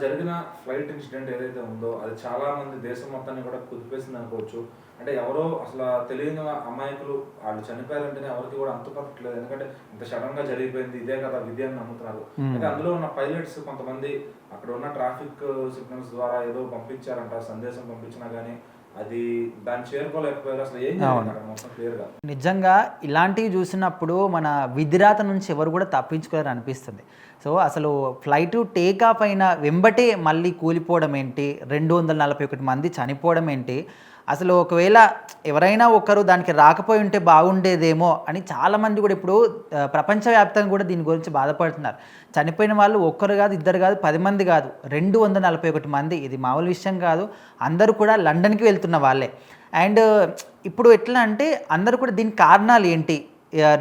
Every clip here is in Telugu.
జరిగిన ఫ్లైట్ ఇన్సిడెంట్ ఏదైతే ఉందో అది చాలా మంది దేశం మొత్తాన్ని కూడా కుదిపేసింది అనుకోవచ్చు. అంటే ఎవరో అసలు తెలియని అమాయకులు వాళ్ళు చనిపోయారంటేనే ఎవరికి కూడా అంతుపట్టలేదు. ఎందుకంటే ఇంత సడన్ గా జరిగిపోయింది, ఇదే కదా విధి అని నమ్ముతున్నారు. అంటే అందులో ఉన్న పైలట్స్ కొంతమంది అక్కడ ఉన్న ట్రాఫిక్ సిగ్నల్స్ ద్వారా ఏదో పంపించారంట, సందేశం పంపించినా కానీ అది దాన్ని చేరుకోలేకపోయారు. అసలు ఏం జరిగింది అక్కడ మొత్తం క్లియర్గా? నిజంగా ఇలాంటివి చూసినప్పుడు మన విధిరాత నుంచి ఎవరు కూడా తప్పించుకోలేరు అనిపిస్తుంది. సో అసలు ఫ్లైట్ టేక్ ఆఫ్ అయిన వెంబటే మళ్ళీ కూలిపోవడం ఏంటి, 241 మంది చనిపోవడం ఏంటి, అసలు ఒకవేళ ఎవరైనా ఒకరు దానికి రాకపోయి ఉంటే బాగుండేదేమో అని చాలామంది కూడా ఇప్పుడు ప్రపంచవ్యాప్తంగా కూడా దీని గురించి బాధపడుతున్నారు. చనిపోయిన వాళ్ళు ఒక్కరు కాదు, ఇద్దరు కాదు, 10 మంది కాదు, 241 మంది. ఇది మామూలు విషయం కాదు. అందరూ కూడా లండన్కి వెళ్తున్న వాళ్ళే. అండ్ ఇప్పుడు ఎట్లా అంటే అందరూ కూడా దీనికి కారణాలు ఏంటి,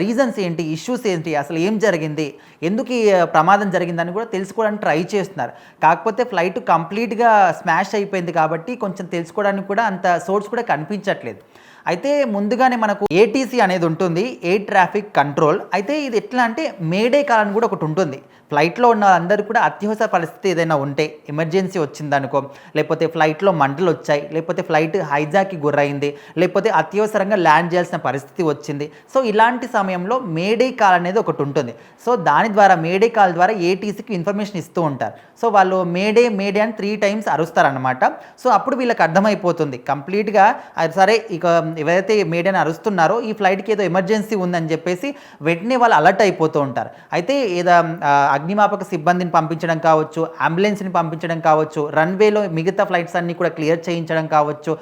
రీజన్స్ ఏంటి, ఇష్యూస్ ఏంటి, అసలు ఏం జరిగింది, ఎందుకు ఈ ప్రమాదం జరిగిందని కూడా తెలుసుకోవడానికి ట్రై చేస్తున్నారు. కాకపోతే ఫ్లైట్ కంప్లీట్గా స్మాష్ అయిపోయింది కాబట్టి కొంచెం తెలుసుకోవడానికి కూడా అంత సోర్స్ కూడా కనిపించట్లేదు. అయితే ముందుగానే మనకు ఏటీసీ అనేది ఉంటుంది, ఎయిర్ ట్రాఫిక్ కంట్రోల్. అయితే ఇది ఎట్లా అంటే మేడే కాల్ అని కూడా ఒకటి ఉంటుంది. ఫ్లైట్లో ఉన్న అందరూ కూడా అత్యవసర పరిస్థితి ఏదైనా ఉంటే, ఎమర్జెన్సీ వచ్చిందనుకో, లేకపోతే ఫ్లైట్లో మంటలు వచ్చాయి, లేకపోతే ఫ్లైట్ హైజాక్కి గురైంది, లేకపోతే అత్యవసరంగా ల్యాండ్ చేయాల్సిన పరిస్థితి వచ్చింది. సో ఇలాంటి సమయంలో మేడే కాల్ అనేది ఒకటి ఉంటుంది. సో దాని ద్వారా మేడే కాల్ ద్వారా ఏటీసీకి ఇన్ఫర్మేషన్ ఇస్తూ ఉంటారు. సో వాళ్ళు మేడే మేడే అని 3 టైమ్స్ అరుస్తారనమాట. సో అప్పుడు వీళ్ళకి అర్థమైపోతుంది కంప్లీట్గా సరే ఇక ఎవరైతే మేడే అని అరుస్తున్నారో ఈ ఫ్లైట్కి ఏదో ఎమర్జెన్సీ ఉందని చెప్పేసి వెంటనే వాళ్ళు అలర్ట్ అయిపోతూ ఉంటారు. అయితే ఏదో అగ్నిమాపక సిబ్బందిని పంపించడం కావచ్చు, అంబులెన్స్ని పంపించడం కావచ్చు, రన్వేలో మిగతా ఫ్లైట్స్ అన్నీ కూడా క్లియర్ చేయించడం కావచ్చు,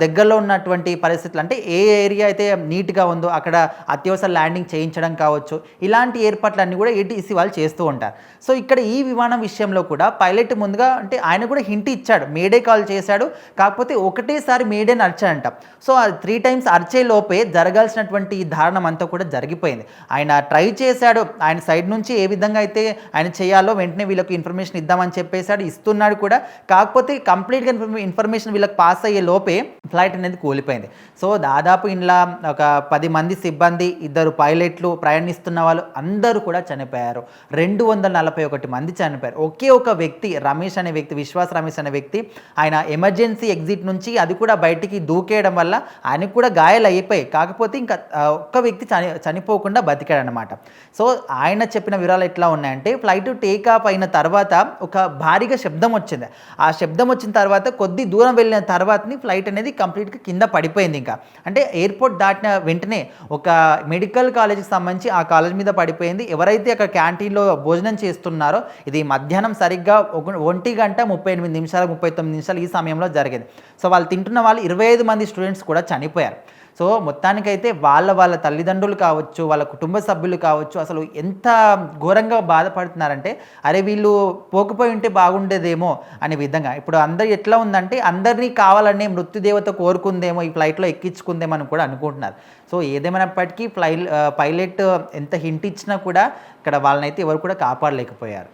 దగ్గరలో ఉన్నటువంటి పరిస్థితులు అంటే ఏ ఏరియా అయితే నీట్గా ఉందో అక్కడ అత్యవసర ల్యాండింగ్ చేయించడం కావచ్చు, ఇలాంటి ఏర్పాట్లన్నీ కూడా ఏటీసీ వాళ్ళు చేస్తూ ఉంటారు. సో ఇక్కడ ఈ విమానం విషయంలో కూడా పైలట్ ముందుగా అంటే ఆయన కూడా హింట్ ఇచ్చాడు, మేడే కాల్ చేశాడు, కాకపోతే ఒకటేసారి మేడేని అరిచాడంట. సో 3 టైమ్స్ అరిచే లోపే జరగాల్సినటువంటి దారుణం అంతా కూడా జరిగిపోయింది. ఆయన ట్రై చేశాడు, ఆయన సైడ్ నుంచి ఏ విధంగా అయితే ఆయన చేయాలో వెంటనే వీళ్ళకి ఇన్ఫర్మేషన్ ఇద్దామని చెప్పేశాడు, ఇస్తున్నాడు కూడా. కాకపోతే కంప్లీట్గా ఇన్ఫర్మేషన్ వీళ్ళకి పాస్ అయ్యే లోపే ఫ్లైట్ అనేది కూలిపోయింది. సో దాదాపు ఇంట్లో ఒక 10 మంది సిబ్బంది, 2 పైలట్లు, ప్రయాణిస్తున్న వాళ్ళు అందరూ కూడా చనిపోయారు. 241 మంది చనిపోయారు. ఒకే ఒక వ్యక్తి రమేష్ అనే వ్యక్తి, విశ్వాస్ రమేష్ అనే వ్యక్తి, ఆయన ఎమర్జెన్సీ ఎగ్జిట్ నుంచి అది కూడా బయటికి దూకేయడం వల్ల ఆయనకు కూడా గాయాలు అయిపోయాయి. కాకపోతే ఇంకా ఒక్క వ్యక్తి చనిపోకుండా బతికాడనమాట. సో ఆయన చెప్పిన వివరాలు ఎట్లా ఉన్నాయంటే ఫ్లైట్ టేక్ ఆఫ్ అయిన తర్వాత ఒక భారీగా శబ్దం వచ్చింది. ఆ శబ్దం వచ్చిన తర్వాత కొద్ది దూరం వెళ్ళిన తర్వాతని ఫ్లైట్ అనేది కంప్లీట్గా కింద పడిపోయింది. ఇంకా అంటే ఎయిర్పోర్ట్ దాటిన వెంటనే ఒక మెడికల్ కాలేజీకి సంబంధించి ఆ కాలేజ్ మీద పడిపోయింది. ఎవరైతే అక్కడ క్యాంటీన్లో భోజనం చేస్తున్నారో ఇది మధ్యాహ్నం సరిగ్గా 1:38 39 ఈ సమయంలో జరిగింది. సో వాళ్ళు తింటున్న వాళ్ళు 25 మంది స్టూడెంట్స్ కూడా చనిపోయారు. సో మొత్తానికైతే వాళ్ళ తల్లిదండ్రులు కావచ్చు, వాళ్ళ కుటుంబ సభ్యులు కావచ్చు, అసలు ఎంత ఘోరంగా బాధపడుతున్నారంటే అరే వీళ్ళు పోకపోయి ఉంటే బాగుండేదేమో అనే విధంగా. ఇప్పుడు అందరు ఎట్లా ఉందంటే అందరినీ కావాలనే మృత్యుదేవత కోరుకుందేమో, ఈ ఫ్లైట్లో ఎక్కించుకుందేమో అని కూడా అనుకుంటున్నారు. సో ఏదేమైనప్పటికీ పైలట్ ఎంత హింట్ ఇచ్చినా కూడా ఇక్కడ వాళ్ళనైతే ఎవరు కూడా కాపాడలేకపోయారు.